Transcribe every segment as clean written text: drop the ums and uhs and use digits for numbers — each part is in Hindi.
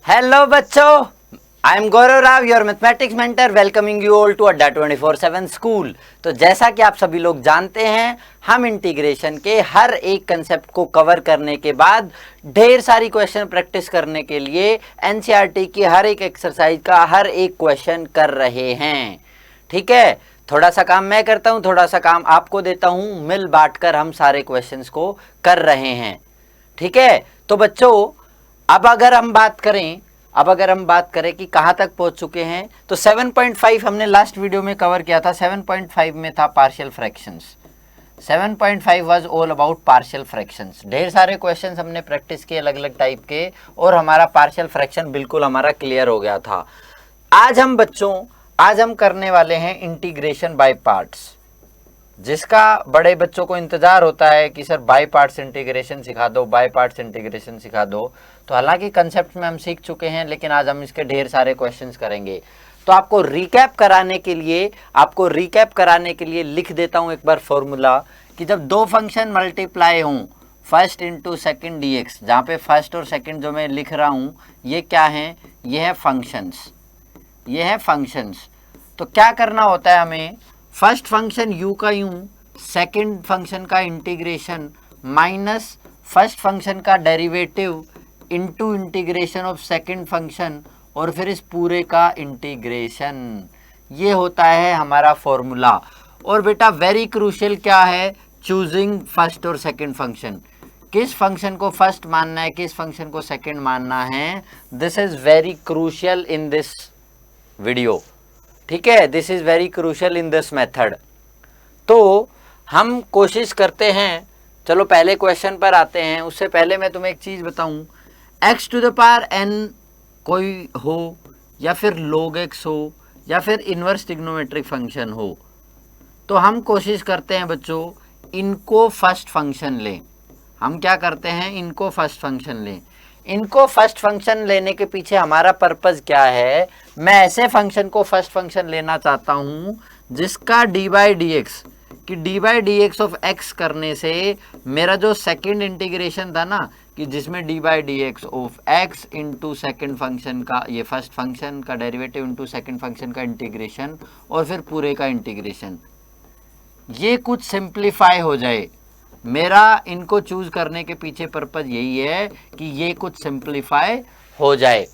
हेलो बच्चों, I am Gaurav Rao, your mathematics mentor, welcoming you all to Adda 24/7 school. तो जैसा कि आप सभी लोग जानते हैं, हम इंटीग्रेशन के हर एक कंसेप्ट को कवर करने के बाद ढेर सारी क्वेश्चन प्रैक्टिस करने के लिए एनसीईआरटी की हर एक एक्सरसाइज का हर एक क्वेश्चन कर रहे हैं। ठीक है, थोड़ा सा काम मैं करता हूँ, थोड़ा सा काम आपको देता हूँ, मिल बांट कर हम सारे क्वेश्चंस को कर रहे हैं। ठीक है, तो बच्चों अब अगर हम बात करें कि कहां तक पहुंच चुके हैं, तो 7.5 हमने लास्ट वीडियो में कवर किया था। 7.5 में था partial fractions. 7.5 was all about partial fractions. ढेर सारे क्वेश्चंस हमने प्रैक्टिस किए अलग अलग टाइप के, और हमारा पार्शियल फ्रैक्शन बिल्कुल हमारा क्लियर हो गया था। आज हम करने वाले हैं इंटीग्रेशन बाय पार्ट्स, जिसका बड़े बच्चों को इंतजार होता है कि सर बाय पार्ट्स इंटीग्रेशन सिखा दो, बाय पार्ट्स इंटीग्रेशन सिखा दो। तो हालांकि कंसेप्ट में हम सीख चुके हैं, लेकिन आज हम इसके ढेर सारे क्वेश्चंस करेंगे। तो आपको रिकैप कराने के लिए लिख देता हूं एक बार फॉर्मूला, कि जब दो फंक्शन मल्टीप्लाई हों, first into second D x, जहाँ पे फर्स्ट और सेकेंड जो मैं लिख रहा हूँ ये क्या है, ये है फंक्शंस। तो क्या करना होता है हमें, फर्स्ट फंक्शन u का u, सेकेंड फंक्शन का इंटीग्रेशन माइनस फर्स्ट फंक्शन का derivative into integration of second function, और फिर इस पूरे का इंटीग्रेशन। ये होता है हमारा फॉर्मूला। और बेटा वेरी क्रूशियल क्या है, चूजिंग फर्स्ट और सेकेंड फंक्शन। किस फंक्शन को फर्स्ट मानना है, किस फंक्शन को सेकेंड मानना है, this is very crucial in this video. ठीक है, this is very crucial in this method. तो हम कोशिश करते हैं, चलो पहले क्वेश्चन पर आते हैं। उससे पहले मैं तुम्हें एक चीज बताऊं, x to the power n कोई हो, या फिर log x हो, या फिर इनवर्स ट्रिग्नोमेट्रिक फंक्शन हो, तो हम कोशिश करते हैं बच्चों इनको फर्स्ट फंक्शन लें। हम क्या करते हैं, इनको फर्स्ट फंक्शन लें। इनको फर्स्ट फंक्शन लेने के पीछे हमारा पर्पस क्या है, मैं ऐसे फंक्शन को फर्स्ट फंक्शन लेना चाहता हूं जिसका डी बाई डी एक्स, कि D by D X of x करने से मेरा जो सेकंड इंटीग्रेशन था ना, कि जिसमें D by D X of X into second function का, ये फर्स्ट फंक्शन का डेरिवेटिव इंटू सेकेंड फंक्शन का इंटीग्रेशन, और फिर पूरे का इंटीग्रेशन, ये कुछ सिंप्लीफाई हो जाए। मेरा इनको चूज करने के पीछे पर्पस यही है कि ये कुछ सिंप्लीफाई हो जाए।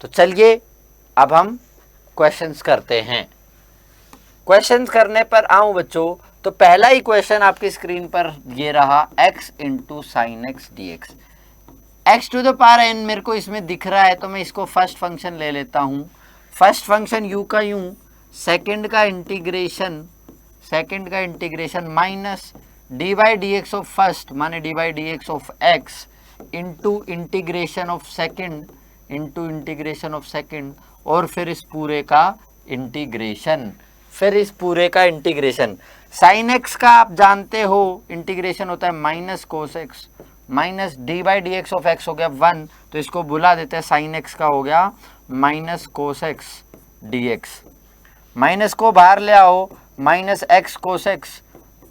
तो चलिए अब हम क्वेश्चंस करते हैं। क्वेश्चंस करने पर आऊं बच्चों, तो पहला ही क्वेश्चन आपकी स्क्रीन पर ये रहा, x into sine x D x. X to the power n मेरे को इसमें दिख रहा है, तो मैं इसको फर्स्ट फंक्शन ले लेता हूं। फर्स्ट फंक्शन u का u, सेकेंड का integration minus D by D X of first माने D by D X of X into integration of second, और फिर इस पूरे का इंटीग्रेशन। साइन एक्स का आप जानते हो इंटीग्रेशन होता है minus cos x, minus D by D X of x हो गया 1, तो इसको बुला देते हैं, साइन एक्स का हो गया minus cos X D X. Minus को बाहर ले आओ, minus X cos X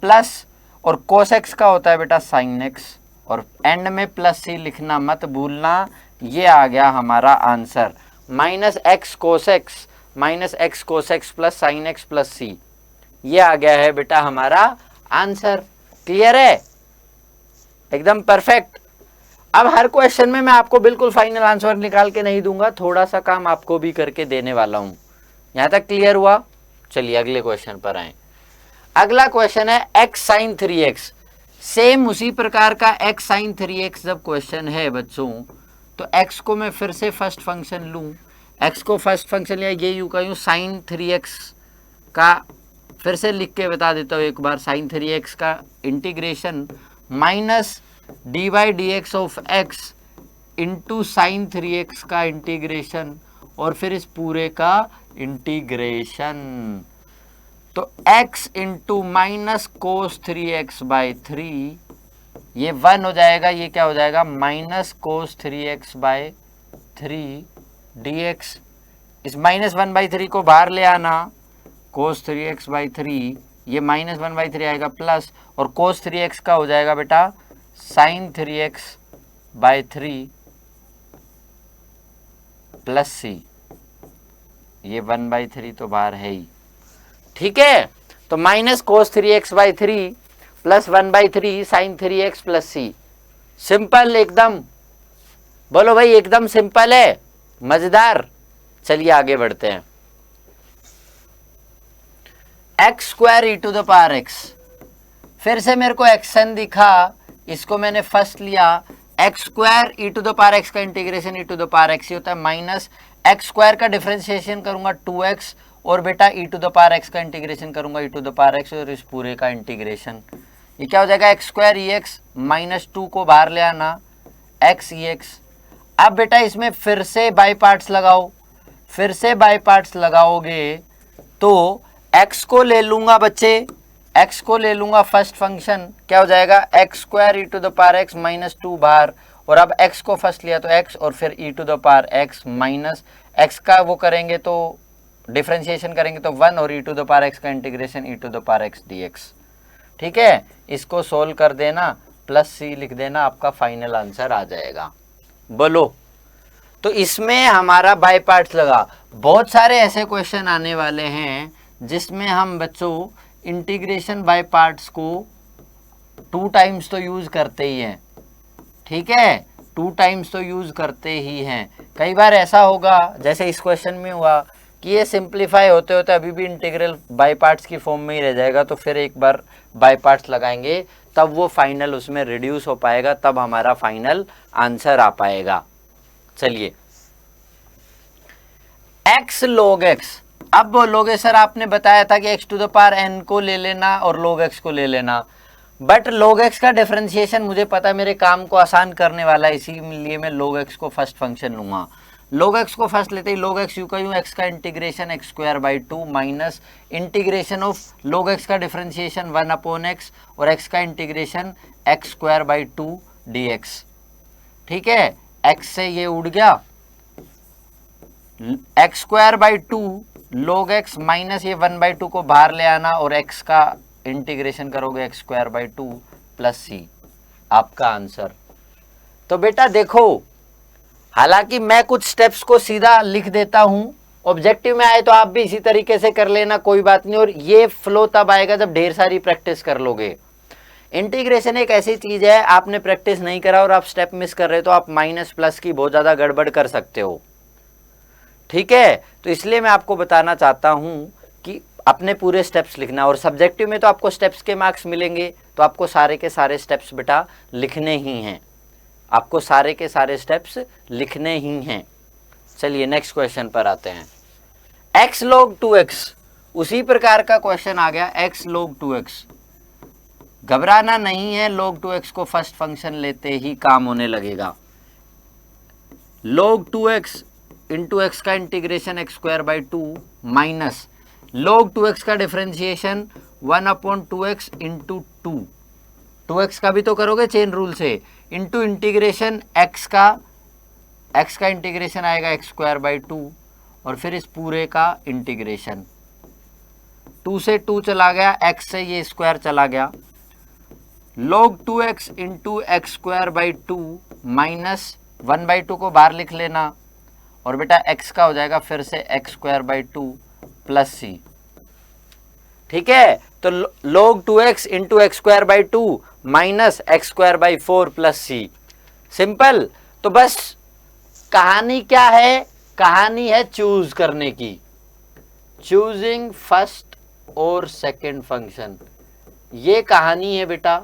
plus, और कोस एक्स का होता है बेटा साइन एक्स, और एंड में प्लस सी लिखना मत भूलना। ये आ गया हमारा answer, minus X cos X plus sine X plus C. ये आ गया है बेटा हमारा आंसर। क्लियर है, एकदम परफेक्ट। अब हर क्वेश्चन में मैं आपको बिल्कुल फाइनल आंसर निकाल के नहीं दूंगा, थोड़ा सा काम आपको भी करके देने वाला हूं। यहां तक क्लियर हुआ? चलिए अगले क्वेश्चन पर आए। अगला क्वेश्चन है x साइन 3x। सेम उसी प्रकार का x साइन 3x जब क्वेश्चन है बच्चों, तो x को मैं फिर से फर्स्ट फंक्शन लूं, x को फर्स्ट फंक्शन लिया, ये यू का यूं, साइन 3x का फिर से लिख के बता देता हूं एक बार, साइन 3x का integration minus D by D X of X into sine 3x का इंटीग्रेशन, और फिर इस पूरे का इंटीग्रेशन। तो x into minus cos 3x by 3, ये 1 हो जाएगा, ये क्या हो जाएगा, minus cos 3x by 3 dx। इस माइनस 1/3 को बाहर ले आना, कोस 3x बाई 3, ये माइनस 1/3 आएगा प्लस, और कोस 3x का हो जाएगा बेटा sign 3x by 3 plus C, ये 1/3 तो बाहर है ही, ठीक है। तो minus cos 3x/3 plus 1/3 sin 3x plus सी। सिंपल एकदम, बोलो भाई एकदम सिंपल है, मजेदार। चलिए आगे बढ़ते हैं। x² e⁻x, फिर से मेरे को एक्शन दिखा, इसको मैंने फर्स्ट लिया। x² e⁻x का इंटीग्रेशन e⁻x ही होता है, माइनस x² का डिफरेंशिएशन करूंगा 2x, और बेटा e⁻x का इंटीग्रेशन करूंगा e⁻x, और इस पूरे का इंटीग्रेशन, ये क्या हो जाएगा x² ex, माइनस 2 को बाहर ले आना x ex। अब बेटा इसमें फिर से बाई पार्ट्स लगाओ, फिर से बाई पार्ट्स लगाओगे तो x को ले लूंगा बच्चे, x को ले लूंगा फर्स्ट फंक्शन, क्या हो जाएगा x² e⁻x माइनस 2 बाहर, और अब x को फर्स्ट लिया तो x, और फिर e⁻x माइनस x का वो करेंगे तो डिफरेंशिएशन करेंगे तो 1, और e⁻x का इंटीग्रेशन e⁻x dx, ठीक है। इसको सोल्व कर देना, प्लस सी लिख देना, आपका फाइनल आंसर आ जाएगा। बोलो, तो इसमें हमारा बाय पार्ट्स लगा। बहुत सारे ऐसे क्वेश्चन आने वाले हैं जिसमें हम बच्चों इंटीग्रेशन बाय पार्ट्स को 2 टाइम्स तो यूज करते ही हैं, ठीक है, 2 टाइम्स तो यूज करते ही हैं। कई बार ऐसा होगा जैसे इस क्वेश्चन में हुआ कि ये सिंप्लीफाई होते होते अभी भी इंटीग्रल बाय पार्ट्स की फॉर्म में ही रह जाएगा, तो फिर एक बार बाय पार्ट्स लगाएंगे तब वो फाइनल उसमें रिड्यूस हो पाएगा, तब हमारा फाइनल आंसर आ पाएगा। चलिए, x log x, अब बोलोगे सर आपने बताया था कि x⁴n को ले लेना और log x को ले लेना, बट log x का डिफरेंशिएशन मुझे पता है मेरे काम को आसान करने वाला है, इसीलिए मैं log x को फर्स्ट फंक्शन लूंगा। log x को फर्स्ट लेते ही log x यूं का यूं, x का integration x² minus integration of log x का डिफरेंशिएशन 1/x, और x का इंटीग्रेशन x² dx, ठीक है। x से ये उड़ गया, x² log x माइनस ये 1/2 को बाहर ले आना, और x का इंटीग्रेशन करोगे x² प्लस सी, आपका आंसर। तो बेटा देखो, हालांकि मैं कुछ स्टेप्स को सीधा लिख देता हूं, ऑब्जेक्टिव में आए तो आप भी इसी तरीके से कर लेना, कोई बात नहीं। और ये फ्लो तब आएगा जब ढेर सारी प्रैक्टिस कर लोगे। इंटीग्रेशन एक ऐसी चीज है, आपने प्रैक्टिस नहीं करा और आप स्टेप मिस कर रहे हो तो आप माइनस प्लस की बहुत ज्यादा गड़बड़ कर सकते हो, ठीक है। तो इसलिए मैं आपको बताना चाहता हूं कि अपने पूरे स्टेप्स लिखना, और सब्जेक्टिव में तो आपको स्टेप्स के मार्क्स मिलेंगे, तो आपको सारे के सारे स्टेप्स बेटा लिखने ही हैं, आपको सारे के सारे स्टेप्स लिखने ही हैं। चलिए नेक्स्ट क्वेश्चन पर आते हैं। x log 2x, उसी प्रकार का क्वेश्चन आ गया, x log 2x। घबराना नहीं है, log 2x को फर्स्ट फंक्शन लेते ही काम होने लगेगा। log 2x इंटू एक्स का integration x² minus log 2x का डिफरेंशिएशन 1/2x इंटू 2x का भी तो करोगे चेन रूल से, इंटू इंटीग्रेशन x का इंटीग्रेशन आएगा x², और फिर इस पूरे का इंटीग्रेशन, 2 से 2 चला गया, x से ये स्क्वायर चला गया, log 2x into x² minus 1/2 को बाहर लिख लेना, और बेटा x का हो जाएगा फिर से x² प्लस सी, ठीक है। तो log 2x into x² minus x² plus सी, सिंपल। तो बस कहानी क्या है, कहानी है चूज करने की, चूजिंग फर्स्ट और सेकंड फंक्शन, ये कहानी है बेटा।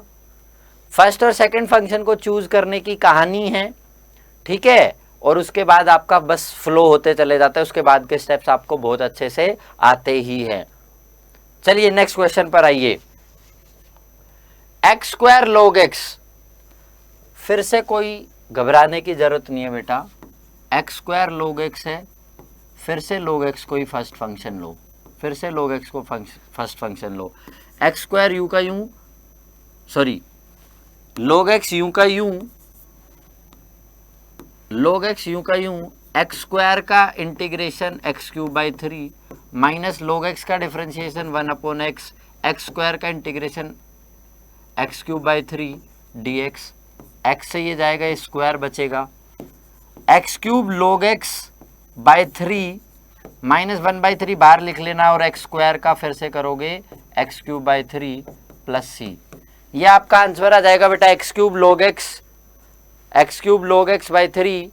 फर्स्ट और सेकंड फंक्शन को चूज करने की कहानी है, ठीक है। और उसके बाद आपका बस फ्लो होते चले जाता है, उसके बाद के स्टेप्स आपको बहुत अच्छे से आते ही हैं। चलिए नेक्स्ट क्वेश्चन पर आइए। x² log x, फिर से कोई घबराने की जरूरत नहीं है बेटा, x² log x है, फिर से log x को ही फर्स्ट फंक्शन लो, फिर से log x को फर्स्ट फंक्शन लो। x² यूं का यूं, सॉरी log x यूं का यूं, log x यूं का यूं, x² का integration x³ minus log x का डिफरेंशिएशन 1/x, x² का इंटीग्रेशन x³ dx, x से ये जाएगा, स्क्वायर बचेगा, x³ log x by three, -1/3 बाहर लिख लेना और एक्स स्क्वायर का फिर से करोगे x³/3 प्लस सी। ये आपका आंसर आ जाएगा बेटा x³ log x by 3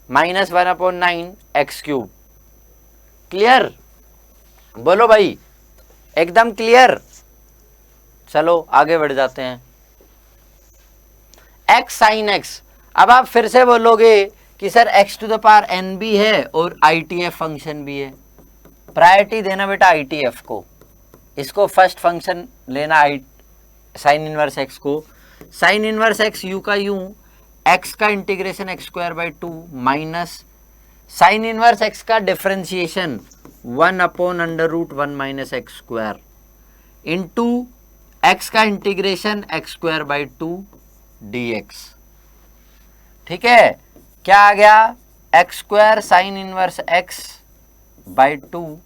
-1/9 x³। Clear? बोलो भाई, एकदम क्लियर? चलो आगे बढ़ जाते हैं। x sin x, अब आप फिर से बोलोगे कि सर x⁴n भी है और ITF फंक्शन भी है। प्रायोरिटी देना बेटा ITF को, इसको फर्स्ट फंक्शन लेना साइन इनवर्स x को। साइन इनवर्स x u का यूं, x का integration x²/2 minus sine inverse x का डिफरेंशिएशन 1/√1 - x² इंटू x का इंटीग्रेशन x²/2 dx। ठीक है, क्या आ गया? x² sine inverse x/2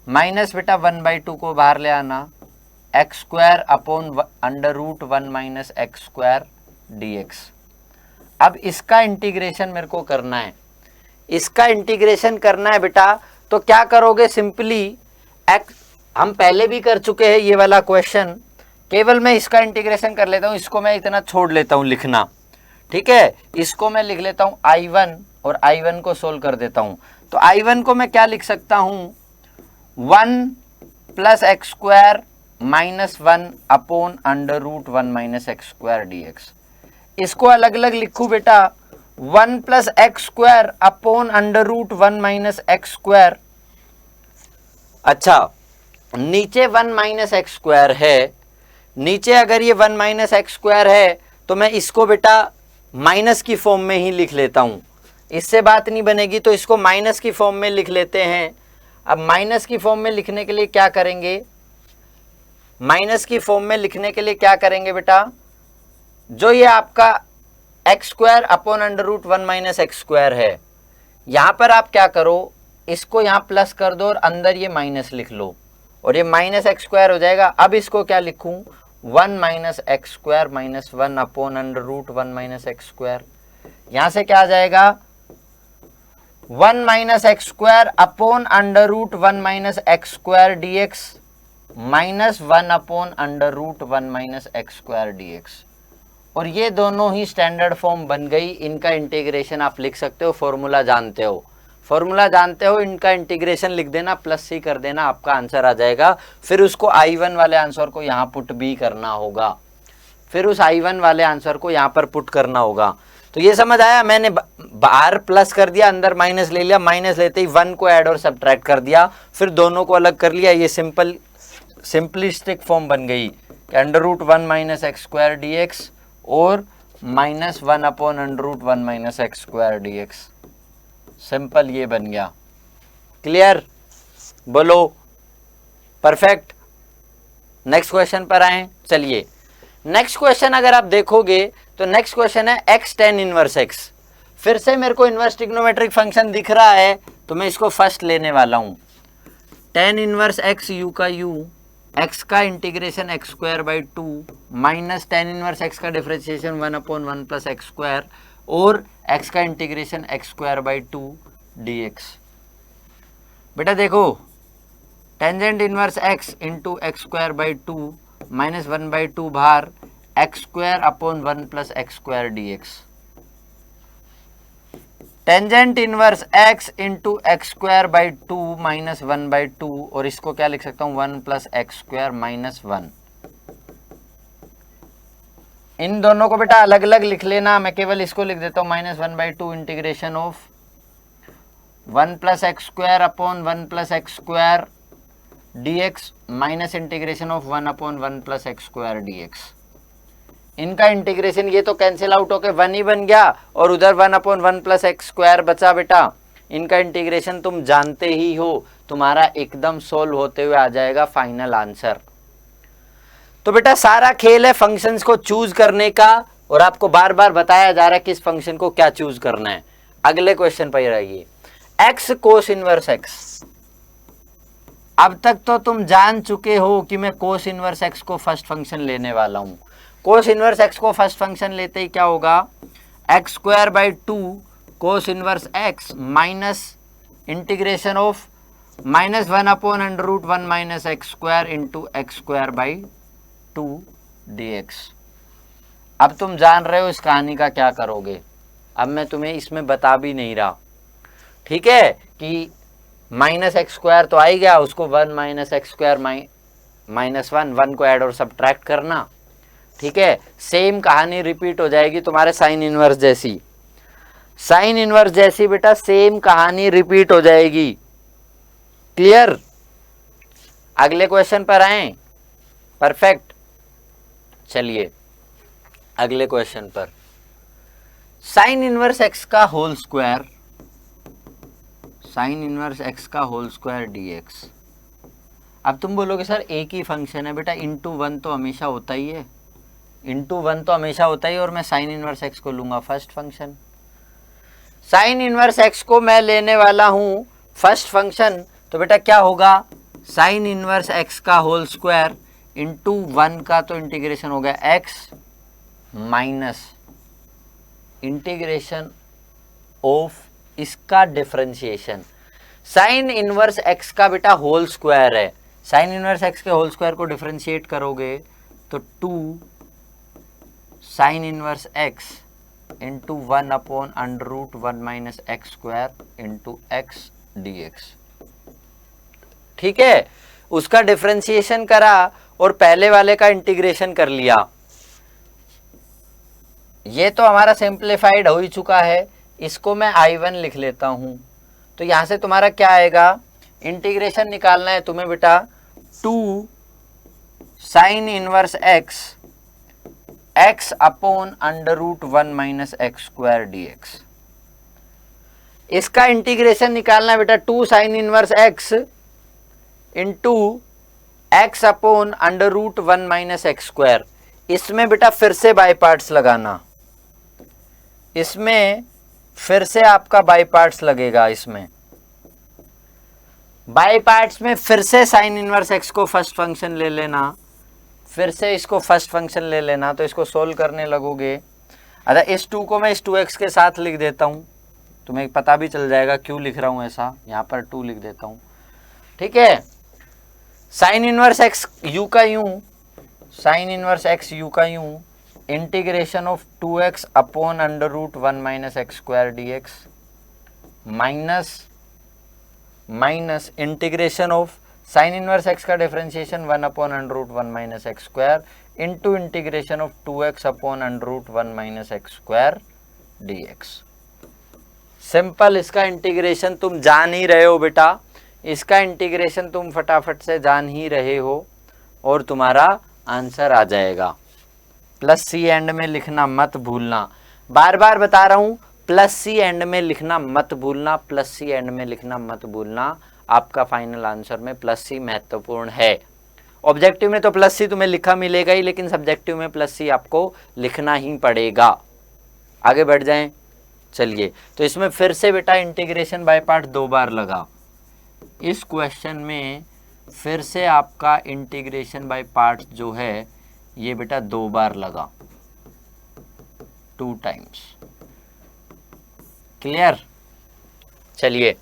minus बेटा 1/2 को बाहर ले आना, x² अपॉन √1 - x² dx। अब इसका इंटीग्रेशन मेरे को करना है, इसका इंटीग्रेशन करना है बेटा। तो क्या करोगे? सिंपली x, हम पहले भी कर चुके हैं ये वाला क्वेश्चन, केवल मैं इसका इंटीग्रेशन कर लेता हूँ, इसको मैं इतना छोड़ लेता हूँ लिखना। ठीक है, इसको मैं लिख लेता हूँ I1 और I1 को सोल्व कर देता हूँ। तो I1 को मैं क्या लिख सकता हूँ? 1 + x² - 1 अपॉन √1 - x² dx। इसको अलग अलग लिखूं बेटा, 1 + x² अपॉन √1 - x²। अच्छा, नीचे 1 - x² है, नीचे अगर ये 1 - x² है तो मैं इसको बेटा माइनस की फॉर्म में ही लिख लेता हूं, इससे बात नहीं बनेगी, तो इसको माइनस की फॉर्म में लिख लेते हैं। अब माइनस की फॉर्म में लिखने के लिए क्या करेंगे? माइनस की फॉर्म में लिखने के लिए क्या करेंगे बेटा? जो ये आपका x² अपॉन √1 - x² है, यहां पर आप क्या करो, इसको यहां प्लस कर दो और अंदर ये माइनस लिख लो और ये माइनस x² हो जाएगा। अब इसको क्या लिखूं? 1 - x² - 1 अपॉन √1 - x²। यहां से क्या आ जाएगा? 1 - x² upon √1 - x² dx minus 1 upon √1 - x² dx। और ये दोनों ही स्टैंडर्ड फॉर्म बन गई। इनका इंटीग्रेशन आप लिख सकते हो, फॉर्मूला जानते हो, फॉर्मूला जानते हो, इनका इंटीग्रेशन लिख देना, प्लस सी कर देना, आपका आंसर आ जाएगा। फिर उसको I1 वाले आंसर को यहाँ पुट भी करना होगा, फिर उस I1 वाले आंसर को यहाँ पर पुट करना होगा। तो ये समझ आया? मैंने बाहर प्लस कर दिया, अंदर माइनस ले लिया, माइनस लेते ही 1 को ऐड और सब्ट्रैक्ट कर दिया, फिर दोनों को अलग कर लिया। ये सिंपलिस्टिक फॉर्म बन गई कि √1 - x² dx और -1 अपॉन √1 - x² dx। सिंपल ये बन गया। क्लियर? बोलो, परफेक्ट। नेक्स्ट क्वेश्चन पर आए। चलिए, नेक्स्ट क्वेश्चन अगर आप देखोगे तो नेक्स्ट क्वेश्चन है x tan इनवर्स x। फिर से मेरे को इनवर्स ट्रिग्नोमेट्रिक फंक्शन दिख रहा है तो मैं इसको फर्स्ट लेने वाला हूं। tan इनवर्स x u का u, x का integration x²/2 minus tan inverse x का डिफरेंशिएशन 1/1 + x² और x का इंटीग्रेशन x²/2 dx। बेटा देखो, tangent inverse x into x²/2 -1/2 बाहर x² upon 1 + x² dx। Tangent inverse x into x²/2 -1/2 और इसको क्या लिख सकता हूं? 1 + x² - 1। इन दोनों को बेटा अलग अलग लिख लेना, मैं केवल इसको लिख देता हूं -1/2 integration of 1 + x² upon 1 + x² dx minus integration of 1/1 + x² dx। इनका इंटीग्रेशन ये तो कैंसिल आउट होके 1 ही बन गया और उधर 1/1 + x² बचा बेटा। इनका इंटीग्रेशन तुम जानते ही हो, तुम्हारा एकदम सोल्व होते हुए आ जाएगा फाइनल आंसर। तो बेटा सारा खेल है फंक्शंस को चूज करने का और आपको बार बार बताया जा रहा है किस फंक्शन को क्या चूज करना है। अगले क्वेश्चन पर आइए, x cos इनवर्स x। अब तक तो तुम जान चुके हो कि मैं cos इनवर्स x को फर्स्ट फंक्शन लेने वाला हूं। cos इनवर्स x को फर्स्ट फंक्शन लेते ही क्या होगा? x²/2 cos inverse x minus integration of -1/√1 minus x square into x square by 2 dx। अब तुम जान रहे हो इस कहानी का क्या करोगे। अब मैं तुम्हें इसमें बता भी नहीं रहा, ठीक है, कि माइनस एक्स स्क्वायर तो आ ही गया, उसको 1 माइनस एक्स स्क्वायर -1 को ऐड और सब्ट्रैक्ट करना, ठीक है। सेम कहानी रिपीट हो जाएगी तुम्हारे साइन इनवर्स जैसी, साइन इनवर्स जैसी बेटा सेम कहानी रिपीट हो जाएगी। क्लियर? अगले क्वेश्चन पर आए। परफेक्ट। चलिए अगले क्वेश्चन पर, साइन इनवर्स एक्स का whole square, sine inverse x का होल स्क्वायर dx। अब तुम बोलोगे सर एक ही फंक्शन है बेटा, इंटू 1 तो हमेशा होता ही है, इंटू 1 तो हमेशा होता ही है, और मैं साइन इनवर्स एक्स को लूंगा first function. Sign inverse x को मैं लेने वाला हूं फर्स्ट फंक्शन, तो बेटा क्या होगा, साइन इनवर्स एक्स का होल स्क्वायर इंटू 1 का तो इंटीग्रेशन हो गया एक्स माइनस इंटीग्रेशन ऑफ इसका डिफरेंशिएशन। साइन इनवर्स एक्स का बेटा होल स्क्वायर है, साइन इनवर्स एक्स के होल स्क्वायर को डिफरेंशिएट करोगे तो 2 sign inverse x into 1/√1 minus x square into x dx। ठीक है, उसका डिफरेंशिएशन करा और पहले वाले का इंटीग्रेशन कर लिया। ये तो हमारा सिंप्लीफाइड हो ही चुका है, इसको मैं I1 लिख लेता हूं। तो यहां से तुम्हारा क्या आएगा, इंटीग्रेशन निकालना है तुम्हें बेटा 2 sign inverse x x/√1 minus x square dx। इसका इंटीग्रेशन निकालना है बेटा 2 sign inverse x into x/√1 minus x square. इसमें बेटा फिर से बाय पार्ट्स लगाना, इसमें फिर से आपका बाय पार्ट्स लगेगा। इसमें बाय पार्ट्स में फिर से साइन इनवर्स एक्स को फर्स्ट फंक्शन ले लेना, फिर से इसको फर्स्ट फंक्शन ले लेना, तो इसको सोल्व करने लगोगे। अच्छा, इस 2 को मैं इस 2x के साथ लिख देता हूं, तुम्हें पता भी चल जाएगा क्यों लिख रहा हूं ऐसा। यहां पर 2 लिख देता हूं, ठीक है। साइन इनवर्स एक्स यू का यूं, साइन इनवर्स एक्स यू का u, integration of 2x/√1 minus x square dx minus integration of sine inverse x का differentiation 1/√1 minus x square into integration of 2x/√1 minus x square dx। Simple, इसका इंटीग्रेशन तुम जान ही रहे हो बेटा, इसका इंटीग्रेशन तुम फटाफट से जान ही रहे हो और तुम्हारा आंसर आ जाएगा। प्लस सी एंड में लिखना मत भूलना, बार बार बता रहा हूं, प्लस सी एंड में लिखना मत भूलना, प्लस सी एंड में लिखना मत भूलना। आपका फाइनल आंसर में प्लस सी महत्वपूर्ण है। ऑब्जेक्टिव में तो प्लस सी तुम्हें लिखा मिलेगा ही, लेकिन सब्जेक्टिव में प्लस सी आपको लिखना ही पड़ेगा। आगे बढ़ जाएं। चलिए, तो इसमें फिर से बेटा इंटीग्रेशन बाय पार्ट 2 बार लगा। इस क्वेश्चन में फिर से आपका इंटीग्रेशन बाय पार्ट्स जो है ये बेटा 2 बार लगा, 2 टाइम्स। क्लियर? चलिए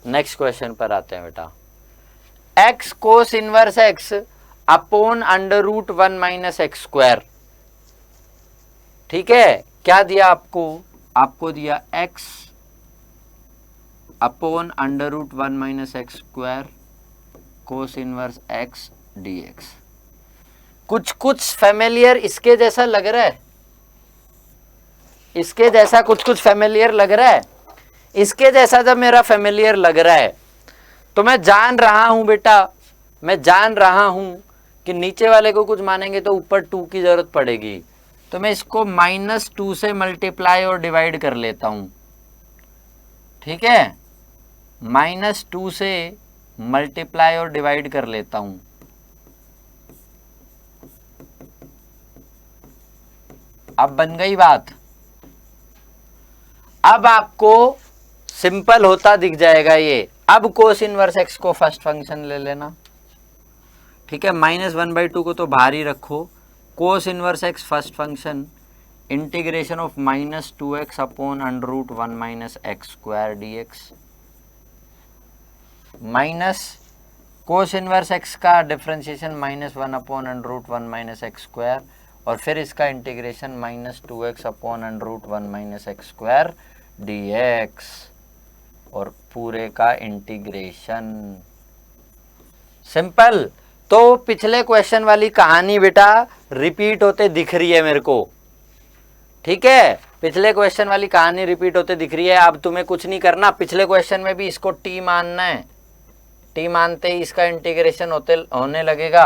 नेक्स्ट क्वेश्चन पर आते हैं बेटा। x cos inverse x upon √1 minus x square. ठीक है, क्या दिया आपको, आपको दिया x upon √1 minus x square cos inverse x dx। कुछ कुछ फेमिलियर इसके जैसा लग रहा है, इसके जैसा कुछ कुछ फेमिलियर लग रहा है। इसके जैसा जब मेरा फेमिलियर लग रहा है तो मैं जान रहा हूं बेटा, मैं जान रहा हूं कि नीचे वाले को कुछ मानेंगे तो ऊपर 2 की जरूरत पड़ेगी, तो मैं इसको -2 से मल्टीप्लाई और डिवाइड कर लेता हूं। ठीक है, -2 से मल्टीप्लाई और डिवाइड कर लेता हूं। अब बन गई बात। अब आपको सिंपल होता दिख जाएगा ये। अब कोस इनवर्स एक्स को फर्स्ट फंक्शन ले लेना। ठीक है, -1/2 को तो बाहर ही रखो। Cos inverse x first function integration of -2x upon √1 - x² dx minus cos inverse x का डिफरेंशिएशन -1 अपॉन √1 - x² और फिर इसका integration -2x upon √1 - x² dx और पूरे का इंटीग्रेशन। सिंपल। तो पिछले क्वेश्चन वाली कहानी बेटा रिपीट होते दिख रही है मेरे को, ठीक है, पिछले क्वेश्चन वाली कहानी रिपीट होते दिख रही है। अब तुम्हें कुछ नहीं करना, पिछले क्वेश्चन में भी इसको t मानना है, t मानते ही इसका इंटीग्रेशन होने लगेगा,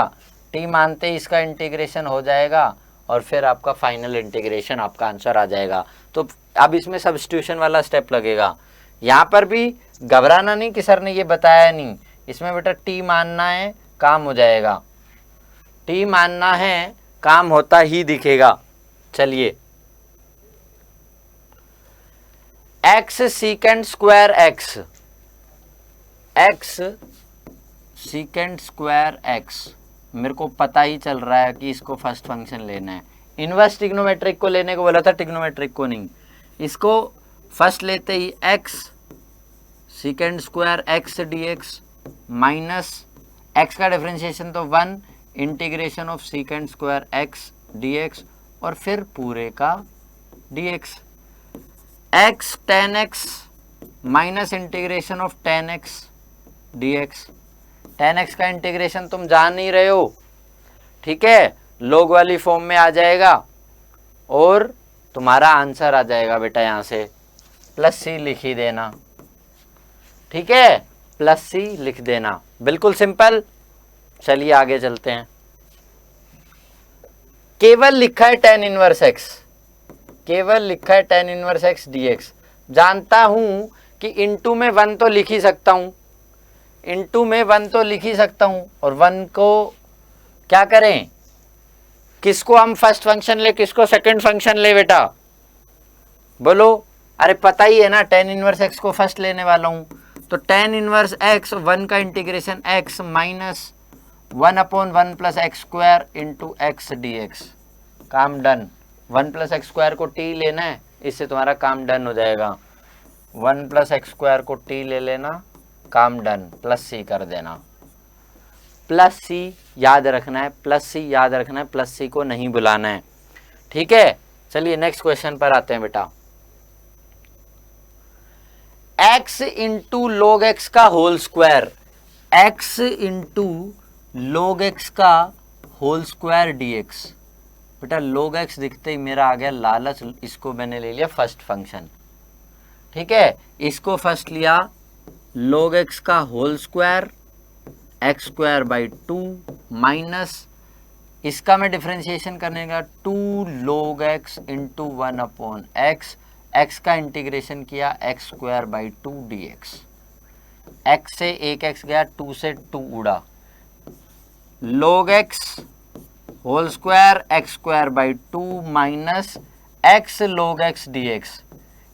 t मानते ही इसका इंटीग्रेशन हो जाएगा और फिर आपका फाइनल इंटीग्रेशन, आपका आंसर आ जाएगा। तो अब इसमें सब्स्टिट्यूशन वाला स्टेप लगेगा। यहाँ पर भी घबराना नहीं कि सर ने ये बताया नहीं, इसमें बेटा t मानना है, काम हो जाएगा, t मानना है, काम होता ही दिखेगा। चलिए, x secant square x, x secant square x, मेरे को पता ही चल रहा है कि इसको फर्स्ट फंक्शन लेना है। इनवर्स ट्रिग्नोमेट्रिक को लेने को बोला था, ट्रिग्नोमेट्रिक को नहीं। इसको फर्स्ट लेते ही x secant square x dx minus x का डिफरेंशिएशन तो 1 integration of secant square x dx और फिर पूरे का dx। x tan x minus integration of tan x dx। tan x का इंटीग्रेशन तुम जान ही रहे हो, ठीक है, लॉग वाली फॉर्म में आ जाएगा और तुम्हारा आंसर आ जाएगा बेटा यहाँ से +c लिख ही देना, ठीक है, +c लिख देना, बिल्कुल सिंपल। चलिए आगे चलते हैं। केवल लिखा है tan इनवर्स x, केवल लिखा है tan इनवर्स x dx। जानता हूं कि इनटू में 1 तो लिख ही सकता हूं, इनटू में 1 तो लिख ही सकता हूं और 1 को क्या करें, किसको हम फर्स्ट फंक्शन ले, किसको सेकंड फंक्शन ले बेटा, बोलो। अरे पता ही है ना, tan इनवर्स x को फर्स्ट लेने वाला हूं, तो tan इनवर्स x 1 का integration x minus 1/1 + x² into x dx। काम डन। 1 + x² को t लेना है, इससे तुम्हारा काम डन हो जाएगा। 1 + x² को t ले लेना, काम डन, +c कर देना। +c याद रखना है, +c याद रखना है, +c को नहीं बुलाना है, ठीक है। चलिए नेक्स्ट क्वेश्चन पर आते हैं बेटा। x इंटू log x का whole square, x into log x का होल स्क्वायर dx। बेटा log x दिखते ही मेरा आ गया लालच, इसको मैंने ले लिया फर्स्ट फंक्शन, ठीक है, इसको फर्स्ट लिया log x का होल स्क्वायर x²/2 माइनस इसका मैं डिफरेंशिएशन करने का 2 log x into 1/x, x का इंटीग्रेशन किया x²/2 dx। x से एक x गया, 2 से 2 उड़ा, log x whole square x²/2 minus x log x dx।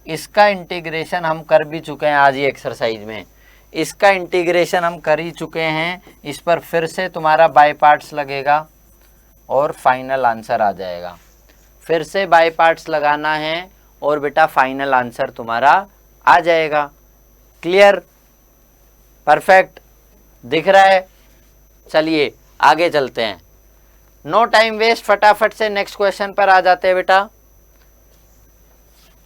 इसका इंटीग्रेशन हम कर भी चुके हैं आज ही एक्सरसाइज में, इसका इंटीग्रेशन हम कर ही चुके हैं। इस पर फिर से तुम्हारा बाय पार्ट्स लगेगा और फाइनल आंसर आ जाएगा। फिर से बाय पार्ट्स लगाना है और बेटा फाइनल आंसर तुम्हारा आ जाएगा। क्लियर, परफेक्ट, दिख रहा है। चलिए आगे चलते हैं, नो टाइम वेस्ट, फटाफट से नेक्स्ट क्वेश्चन पर आ जाते हैं बेटा।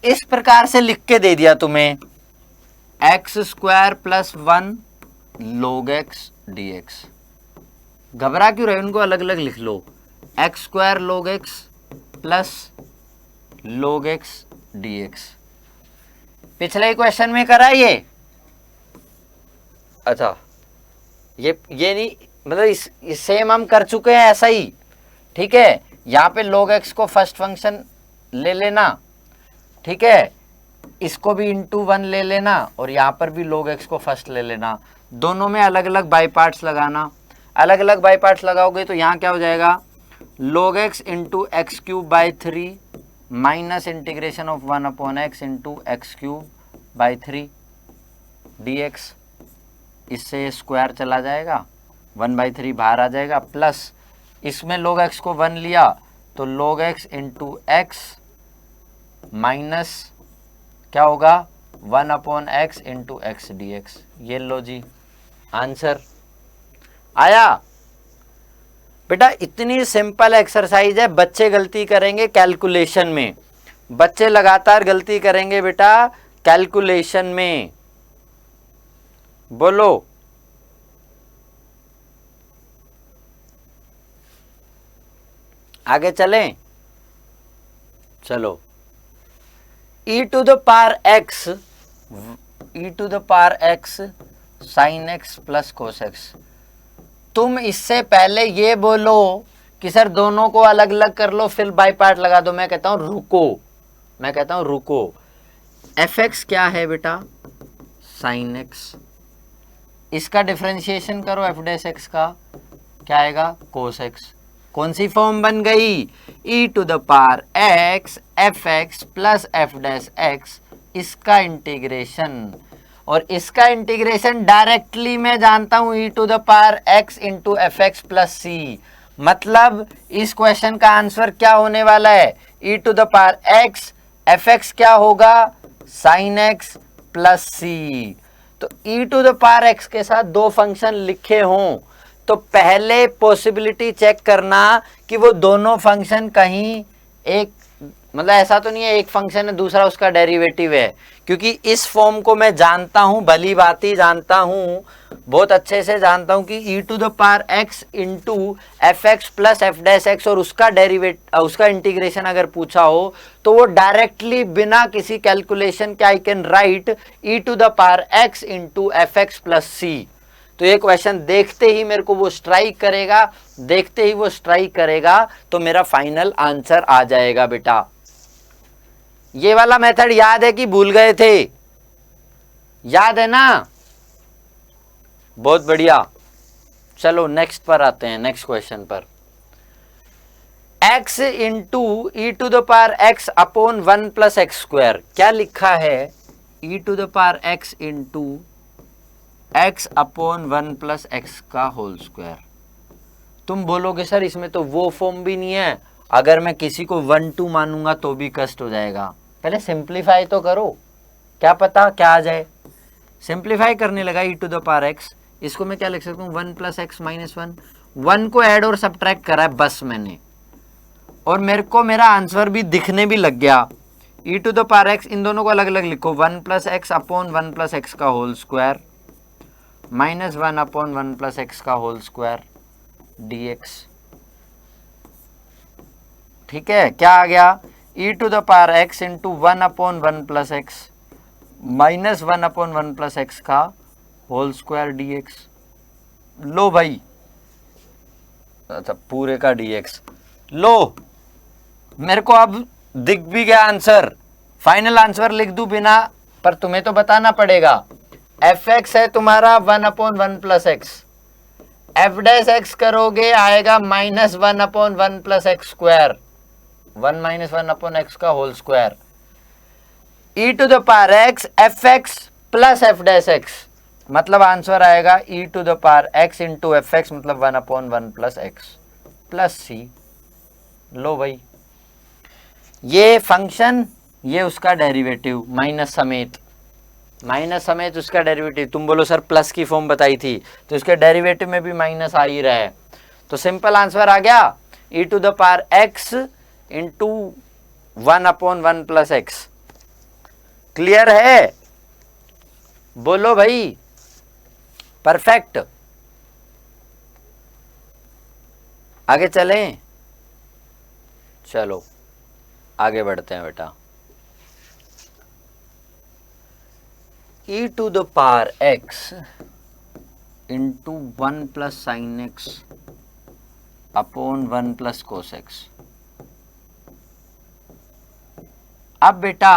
इस प्रकार से लिख के दे दिया तुम्हें, x² + 1 log x dx। घबरा क्यों रहे, उनको अलग अलग लिख लो, x² log x plus log x dx। पिछले क्वेश्चन में करा ये, अच्छा ये नहीं, मतलब इस सेम हम कर चुके हैं ऐसा ही, ठीक है। यहाँ पे log x को फर्स्ट फंक्शन ले लेना, ठीक है, इसको भी इंटू 1 ले लेना और यहाँ पर भी log x को फर्स्ट ले लेना। दोनों में अलग अलग बाई पार्ट्स लगाना, अलग अलग बाई पार्ट्स लगाओगे तो यहाँ क्या हो जाएगा, log x into x³/3 minus integration of 1/x into x³/3 dx। इससे स्क्वायर चला जाएगा, 1/3 बाहर आ जाएगा, प्लस इसमें log x को 1 लिया तो log x into x minus क्या होगा 1/x into x D x. ये लो जी आंसर आया। बेटा इतनी सिंपल एक्सरसाइज है, बच्चे गलती करेंगे कैलकुलेशन में, बच्चे लगातार गलती करेंगे बेटा कैलकुलेशन में। बोलो आगे चलें, चलो। e to the power x sine x plus cos x। तुम इससे पहले ये बोलो कि सर दोनों को अलग अलग कर लो फिर बाई पार्ट लगा दो। मैं कहता हूं रुको, fx क्या है बेटा साइन x, इसका डिफरेंशिएशन करो f डैश x का, क्या आएगा कोस x। कौन सी फॉर्म बन गई e to the power x fx plus f dash x, इसका इंटीग्रेशन। और इसका इंटीग्रेशन डायरेक्टली मैं जानता हूं e to the power x into f x plus c. मतलब इस क्वेश्चन का आंसर क्या होने वाला है e to the power x f x क्या होगा साइन x प्लस सी। तो e to the power x के साथ दो फंक्शन लिखे हों तो पहले पॉसिबिलिटी चेक करना कि वो दोनों फंक्शन कहीं एक, मतलब ऐसा तो नहीं है एक फंक्शन है दूसरा उसका डेरिवेटिव है, क्योंकि इस फॉर्म को मैं जानता हूं, भली भांति जानता हूं, बहुत अच्छे से जानता हूं कि e to the power x into f x plus f dash x और उसका इंटीग्रेशन अगर पूछा हो तो वो डायरेक्टली बिना किसी कैलकुलेशन के I can write e to the power x into f x plus सी। तो ये क्वेश्चन देखते ही मेरे को वो स्ट्राइक करेगा, तो मेरा फाइनल आंसर आ जाएगा बेटा। ये वाला मेथड याद है कि भूल गए थे? याद है ना? बहुत बढ़िया। चलो नेक्स्ट पर आते हैं, नेक्स्ट क्वेश्चन पर। x into e to the power x upon 1 plus x square, क्या लिखा है e to the power x into x upon 1 plus x का होल स्क्वायर। तुम बोलोगे सर इसमें तो वो फॉर्म भी नहीं है, अगर मैं किसी को 1 2 मानूंगा तो भी कष्ट हो जाएगा। पहले सिंप्लीफाई तो करो, क्या पता क्या आ जाए। सिंप्लीफाई करने लगा e to the power x, इसको मैं क्या लिख सकता हूँ 1 प्लस एक्स माइनस 1 को ऐड और सब्ट्रैक्ट करा है बस मैंने, और मेरे को मेरा आंसर भी दिखने भी लग गया। e to the power x, इन दोनों को अलग अलग लिखो, 1 plus x upon 1 plus x का whole square minus 1 upon 1 plus x का होल स्क्वायर dx। ठीक है, क्या आ गया e to the power x into 1 upon 1 plus x minus 1 upon 1 plus x का होल स्क्वायर dx। लो भाई, अच्छा पूरे का dx लो, मेरे को अब दिख भी गया आंसर। फाइनल आंसर लिख दूं बिना, पर तुम्हें तो बताना पड़ेगा। एफ एक्स है तुम्हारा 1 upon 1 plus x, f dash x करोगे आएगा minus 1 upon 1 plus x square, 1 minus 1 upon x का whole square, e to the power x f x plus f dash x, मतलब आंसर आएगा e to the power x into f x, मतलब 1 upon 1 plus x plus c. लो भाई, ये फंक्शन, ये उसका डेरिवेटिव माइनस समेत उसका डेरिवेटिव। तुम बोलो सर प्लस की फॉर्म बताई थी तो इसके डेरिवेटिव में भी माइनस आ ही रहा है, तो सिंपल आंसर आ गया e to the power x into 1 upon 1 plus x. Clear है? बोलो भाई, परफेक्ट। आगे चलें, चलो आगे बढ़ते हैं बेटा। e to the power x into 1 plus sine x upon 1 plus cos x. अब बेटा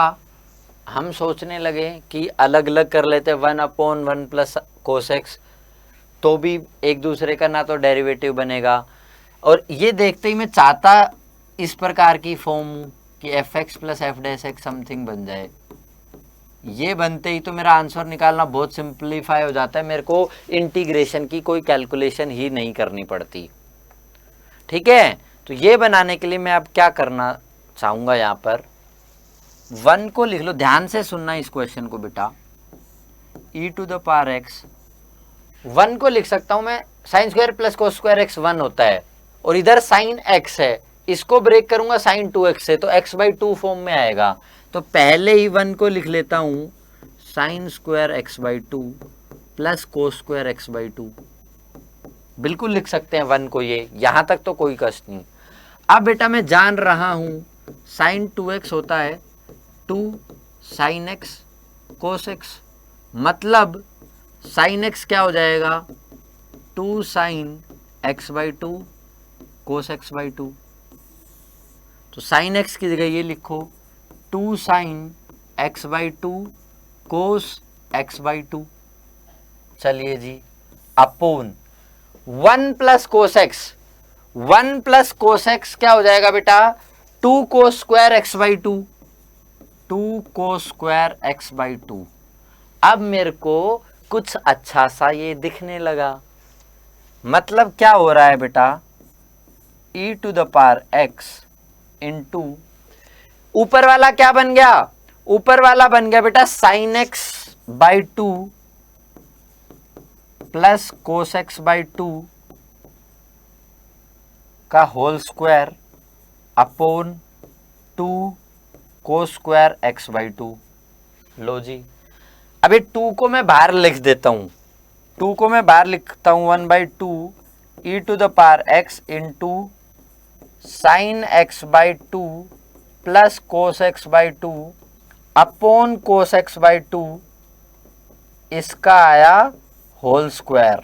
हम सोचने लगे कि अलग अलग कर लेते, 1 अपॉन 1 प्लस कोस एक्स, तो भी एक दूसरे का ना तो डेरिवेटिव बनेगा, और ये देखते ही मैं चाहता इस प्रकार की फॉर्म कि F x plus f dash x something बन जाए। ये बनते ही तो मेरा आंसर निकालना बहुत सिंप्लीफाई हो जाता है, मेरे को इंटीग्रेशन की कोई कैलकुलेशन ही नहीं करनी पड़ती। ठीक है, तो ये बनाने के लिए मैं अब क्या करना चाहूँगा, यहाँ पर 1 को लिख लो, ध्यान से सुनना इस क्वेश्चन को बेटा। e to the power x, 1 को लिख सकता हूं मैं sine square plus cos square x 1 होता है, और इधर साइन x है, इसको ब्रेक करूंगा साइन 2x से, तो x/2 फॉर्म में आएगा। तो पहले ही 1 को लिख लेता हूं sign square x/2 plus cos square x/2, बिल्कुल लिख सकते हैं 1 को, ये यहां तक तो कोई कष्ट नहीं। अब बेटा मैं जान रहा हूं साइन 2x होता है 2 साइन x कोस x, मतलब साइन x क्या हो जाएगा 2 साइन x/2 कोस x/2। तो साइन x की जगह ये लिखो 2 साइन x/2 कोस x/2। चलिए जी, upon 1 plus cos x, 1 plus cos x क्या हो जाएगा बेटा 2 cos square x/2, 2 cos square x/2। अब मेरे को कुछ अच्छा सा ये दिखने लगा, मतलब क्या हो रहा है बेटा e to the power x into ऊपर वाला क्या बन गया, ऊपर वाला बन गया बेटा sign x/2 plus cos x/2 का whole square upon 2 cos square x/2। लो जी, अभी 2 को मैं बाहर लिख देता हूं, 2 को मैं बाहर लिखता हूं 1/2 e to the power x into sine x/2 plus cos x/2 upon cos x/2, इसका आया होल स्क्वायर,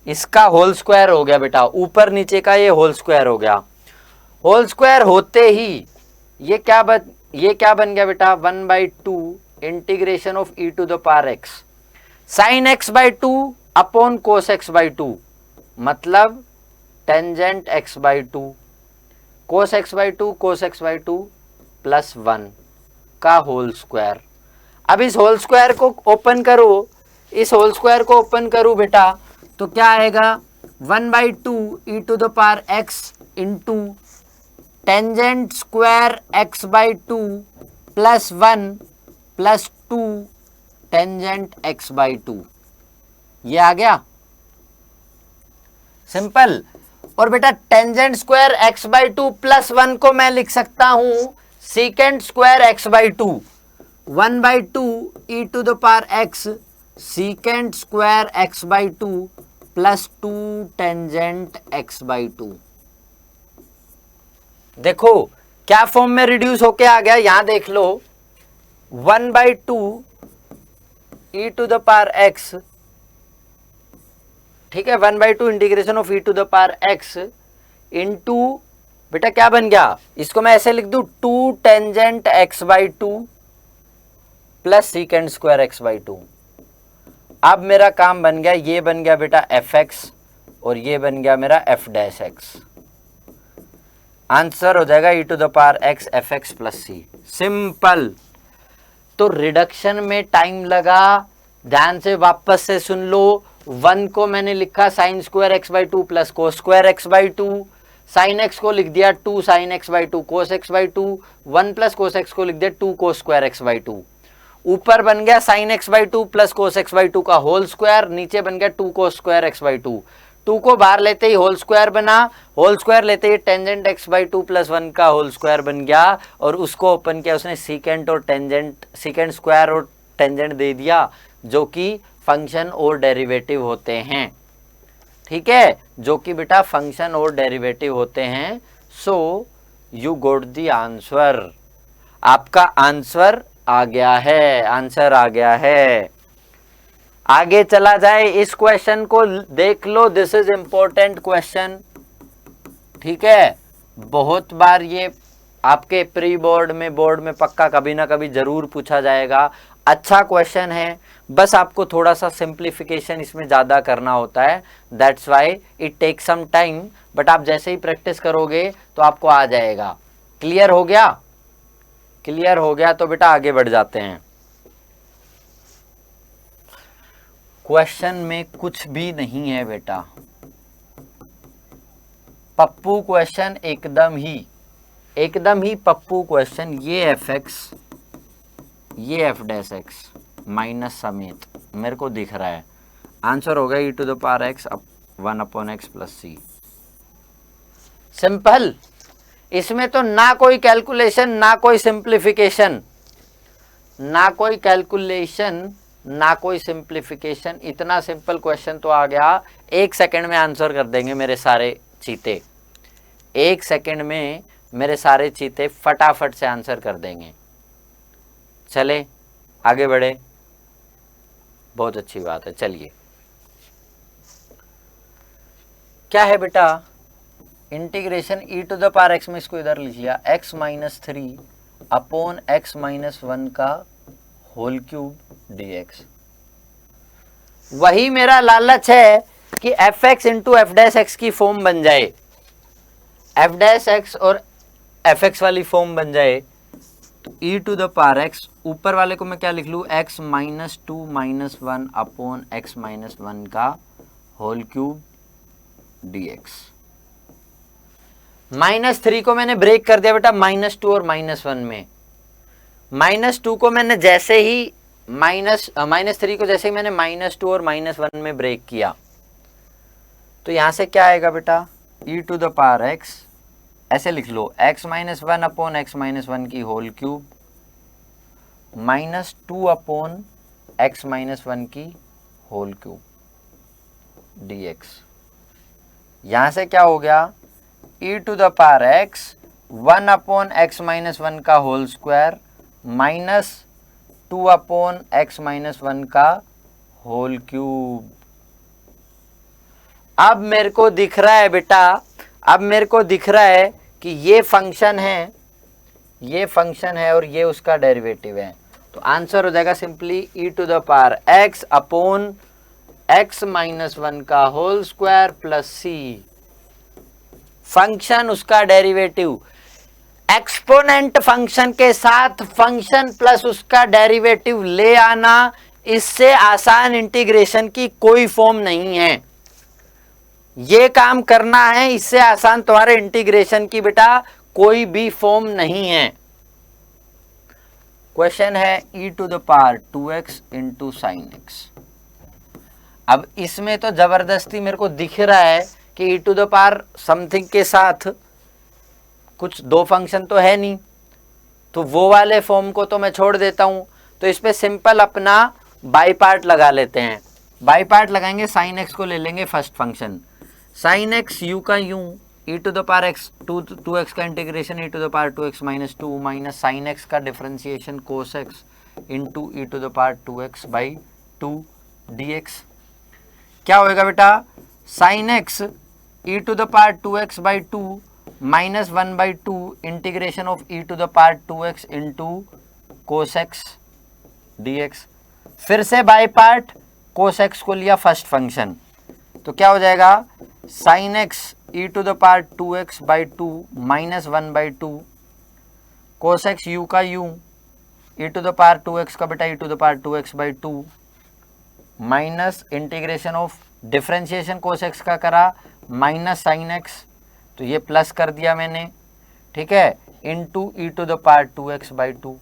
इसका होल स्क्वायर हो गया बेटा, ऊपर नीचे का ये होल स्क्वायर हो गया। होल स्क्वायर होते ही ये क्या बन गया बेटा 1/2 integration of e to the power x sine x/2 upon cos x/2, मतलब tangent x/2 cos x/2 plus 1 का होल स्क्वायर। अब इस होल स्क्वायर को ओपन करो, इस होल स्क्वायर को ओपन करूं बेटा, तो क्या आएगा 1/2 e to the power x into tangent square x/2 plus 1 plus 2 tangent x/2, ये आ गया सिंपल। और बेटा टेंजेंट स्क्वायर x/2 प्लस 1 को मैं लिख सकता हूं secant square x/2, 1/2 e to the power x secant square x/2 plus 2 tangent x/2। देखो क्या फॉर्म में रिड्यूस होके आ गया, यहां देख लो 1/2 e to the power x, ठीक है 1/2 integration of e to the power x into बेटा क्या बन गया, इसको मैं ऐसे लिख दूं 2 tangent x/2 plus secant square x/2। अब मेरा काम बन गया, ये बन गया बेटा fx और ये बन गया मेरा f'(x), आंसर हो जाएगा e to the power x fx plus c, simple. तो रिडक्शन में टाइम लगा, ध्यान से वापस से सुन लो। 1 को मैंने लिखा sine square x/2 plus cos square x/2, sine x को लिख दिया 2 sine x/2 cos x/2, 1 plus cos x को लिख दिया 2 कोस स्क्वायर x/2। ऊपर बन गया sign x/2 plus cos x/2 का होल स्क्वायर, नीचे बन गया 2 कोस स्क्वायर x/2। 2 को बाहर लेते ही होल स्क्वायर बना, होल स्क्वायर लेते ही टेंजेंट x/2 प्लस 1 का होल स्क्वायर बन गया, और उसको ओपन किया उसने सीकेंट और टेंजेंट, सीकेंट स्क्वायर और टेंजेंट दे दिया, जो कि फंक्शन और डेरिवेटिव होते हैं, ठीक है, जो कि बेटा फंक्शन और डेरिवेटिव होते हैं। So you got the answer, आपका आंसर आ गया है, आंसर आ गया है। आगे चला जाए, इस क्वेश्चन को देख लो, दिस इज इंपॉर्टेंट क्वेश्चन, ठीक है, बहुत बार ये आपके प्री बोर्ड में पक्का कभी ना कभी जरूर पूछा जाएगा। अच्छा क्वेश्चन है, बस आपको थोड़ा सा सिंप्लीफिकेशन इसमें ज़्यादा करना होता है, that's why it take some time, but आप जैसे ही प्रैक्टिस करोगे तो आपको आ जाएगा। क्लियर हो गया? क्लियर हो गया तो बेटा आगे बढ़ जाते हैं। क्वेश्चन में कुछ भी नहीं है बेटा, पप्पू क्वेश्चन एकदम ही एकदम ही पप्पू क्वेश्चन, ये एफ एक्स ये एफ डैश एक्स माइनस समेत मेरे को दिख रहा है, आंसर होगा e to the power x 1/x plus C. Simple, इसमें तो ना कोई कैलकुलेशन ना कोई सिंप्लीफिकेशन, ना कोई कैलकुलेशन ना कोई सिंप्लीफिकेशन, इतना सिंपल क्वेश्चन तो आ गया, 1 सेकंड में आंसर कर देंगे मेरे सारे चीते, 1 सेकंड में मेरे सारे चीते फटाफट से आंसर कर देंगे। चले आगे बढ़े, बहुत अच्छी बात है। चलिए क्या है बेटा, integration e to the power x में इसको इधर लिख लिया, x minus 3 upon x minus 1 का होल क्यूब dx। वही मेरा लालच है कि F x into F dash x की फॉर्म बन जाए, एफ डैश एक्स और एफ एक्स वाली फॉर्म बन जाए। तो ई टू द पावर एक्स, ऊपर वाले को मैं क्या लिख लूँ, x minus 2 minus 1 upon x minus 1 का होल क्यूब dx। -3 को मैंने ब्रेक कर दिया बेटा -2 और -1 में, -2 को मैंने जैसे ही -3 को जैसे ही मैंने -2 और -1 में ब्रेक किया, तो यहां से क्या आएगा बेटा, e to the power x, ऐसे लिख लो x minus 1 upon x minus 1 की whole cube -2 upon x minus 1 की होल क्यूब dx। यहां से क्या हो गया, e to the power x 1 upon x minus 1 का whole square -2 upon x minus 1 का होल क्यूब। अब मेरे को दिख रहा है बेटा, अब मेरे को दिख रहा है कि ये फंक्शन है, ये फंक्शन है और ये उसका डेरिवेटिव है, तो आंसर हो जाएगा simply e to the power x upon x minus 1 का whole square plus c. Function उसका डेरिवेटिव, एक्सपोनेंट फंक्शन के साथ फंक्शन प्लस उसका डेरिवेटिव ले आना, इससे आसान इंटीग्रेशन की कोई फॉर्म नहीं है। ये काम करना है, इससे आसान तुम्हारे इंटीग्रेशन की बेटा कोई भी फॉर्म नहीं है। क्वेश्चन है e to the power 2x into sine x. अब इसमें तो जबरदस्ती मेरे को दिख रहा है कि ई टू द पावर समथिंग के साथ कुछ दो फंक्शन तो है नहीं, तो वो वाले फॉर्म को तो मैं छोड़ देता हूं, तो इस पे सिंपल अपना बाई पार्ट लगा लेते हैं। बाई पार्ट लगाएंगे, साइन एक्स को ले लेंगे first function, sine x u का u, e to the power x 2x का integration e to the power 2x minus 2 minus sine x का differentiation cos x into e to the power 2x by 2 dx। क्या होएगा बेटा, sine x e to the power 2x by 2 minus 1 by 2 integration of e to the power 2x into cos x dx। फिर से बाई पार्ट, कोस एक्स को लिया फर्स्ट फंक्शन, तो क्या हो जाएगा, sine x e to the power 2x by 2 minus 1 by 2 cos x u का u, e to the power 2x का बेटा e to the power 2x by 2 minus integration of differentiation cos x का करा माइनस साइन एक्स, तो ये प्लस कर दिया मैंने, ठीक है, into e to the power 2x by 2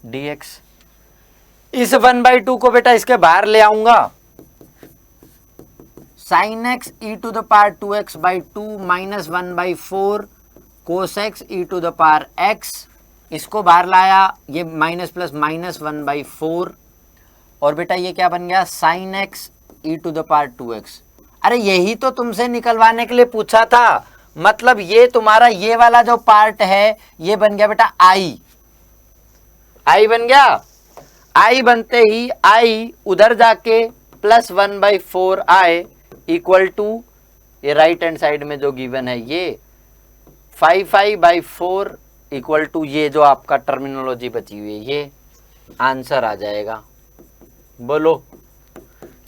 dx। इस 1/2 को बेटा इसके बाहर ले आऊंगा, sine x e to the power 2x by 2 minus 1/4 cos x e to the power x, इसको बाहर लाया, ये माइनस प्लस माइनस 1/4, और बेटा ये क्या बन गया, sine x e to the power 2x। अरे यही तो तुमसे निकलवाने के लिए पूछा था, मतलब ये तुम्हारा ये वाला जो पार्ट है ये बन गया बेटा आई बन गया, आई बनते ही आई उधर जाके प्लस 1/4 आए इक्वल टू ये राइट हैंड साइड में जो गिवन है ये 5/4 इक्वल टू ये जो आपका टर्मिनोलॉजी बची हुई है, ये आंसर आ जाएगा। बोलो,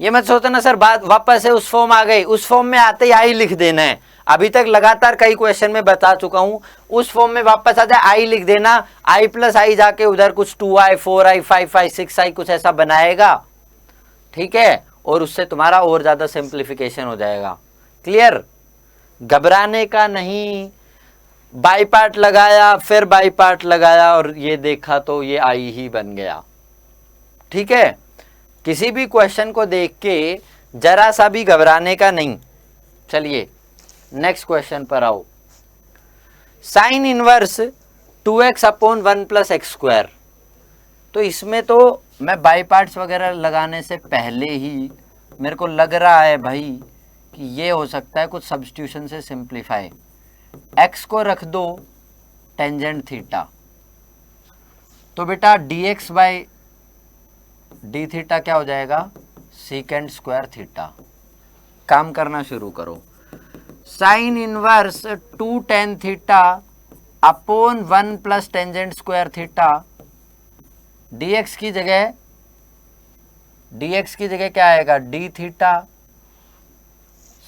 ये मत सोचना सर बात वापस से उस फॉर्म आ गई, उस फॉर्म में आते ही आई लिख देना है, अभी तक लगातार कई क्वेश्चन में बता चुका हूं, उस फॉर्म में वापस आ जाए आई लिख देना, आई प्लस आई जाके उधर कुछ 2i 4i 5i 6i कुछ ऐसा बनाएगा, ठीक है, और उससे तुम्हारा और ज्यादा सिंप्लीफिकेशन हो जाएगा। क्लियर, घबराने का नहीं, बाई पार्ट लगाया, फिर बाई पार्ट लगाया और ये देखा तो ये आई ही बन गया। ठीक है, किसी भी क्वेश्चन को देख के जरा सा भी घबराने का नहीं। चलिए नेक्स्ट क्वेश्चन पर आओ। Sine inverse 2x upon 1 plus x square. तो इसमें तो मैं बाई पार्ट्स वगैरह लगाने से पहले ही मेरे को लग रहा है भाई कि ये हो सकता है कुछ सब्स्टिट्यूशन से सिंप्लीफाई। x को रख दो टेंजेंट थीटा, तो बेटा dx बाई डी थीटा क्या हो जाएगा, सीकेंड स्क्वायर थीटा। काम करना शुरू करो। Sine inverse 2 tan theta upon 1 plus tangent square theta, dx की जगह क्या आएगा, D theta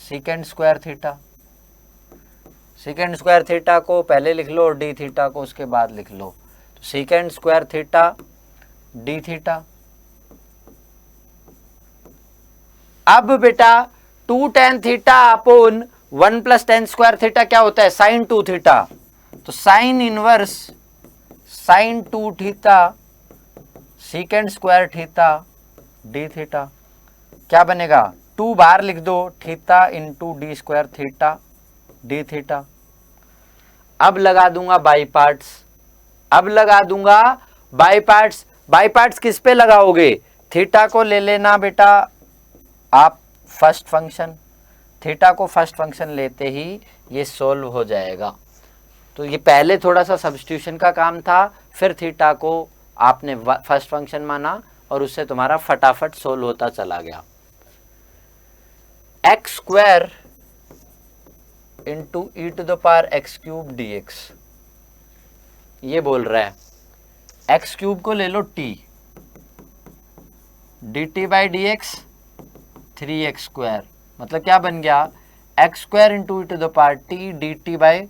secant square theta. Secant square theta को पहले लिख लो और डी थीटा को उसके बाद लिख लो। तो secant square theta D theta. अब बेटा 2 tan theta upon 1 plus ten square theta क्या होता है, साइन 2 थीटा। तो sine inverse sine 2 theta secant square theta D theta क्या बनेगा, 2 बाहर लिख दो, theta into D square theta D theta. अब लगा दूंगा बाई पार्ट्स, बाई पार्ट्स किस पे लगाओगे, थीटा को ले लेना बेटा आप फर्स्ट फंक्शन, थीटा को फर्स्ट फंक्शन लेते ही ये सोल्व हो जाएगा। तो ये पहले थोड़ा सा सब्स्टिट्यूशन का काम था, फिर थीटा को आपने फर्स्ट फंक्शन माना और उससे तुम्हारा फटाफट सोल्व होता चला गया। X square into e to the power x cube d x, ये बोल रहा है एक्स क्यूब को ले लो t, d t by D x 3x square, मतलब क्या बन गया, x square into e to the power t d t by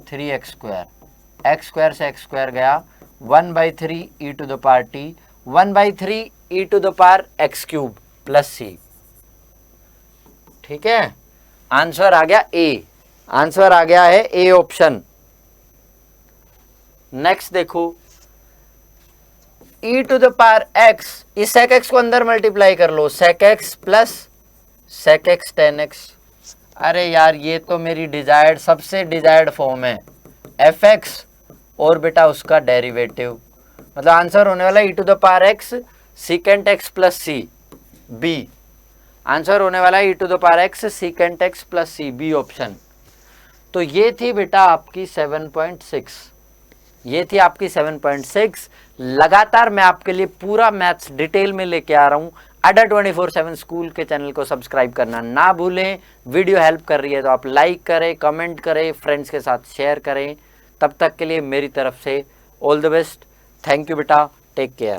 3x square. X square से एक्स स्क्वायर गया, 1/3 e to the power t, 1/3 e to the power x cube plus सी। ठीक है, आंसर आ गया ए, आंसर आ गया है ए ऑप्शन। नेक्स्ट देखो, e to the power x, इस सेक एक्स को अंदर मल्टीप्लाई कर लो, sec x plus sec x tan x. अरे यार ये तो मेरी डिजायर्ड, सबसे डिजायर्ड फॉर्म है, एफ एक्स और बेटा उसका डेरिवेटिव, मतलब आंसर होने वाला e to the power x secant x plus c B. Answer होने वाला e to the power x secant x plus c B option. तो ये थी बेटा आपकी 7.6, ये थी आपकी 7.6। लगातार मैं आपके लिए पूरा मैथ्स डिटेल में लेके आ रहा हूँ। अड्डा 24/7 स्कूल के चैनल को सब्सक्राइब करना ना भूलें। वीडियो हेल्प कर रही है तो आप लाइक करें, कमेंट करें, फ्रेंड्स के साथ शेयर करें। तब तक के लिए मेरी तरफ से all the best. Thank you बेटा, टेक केयर।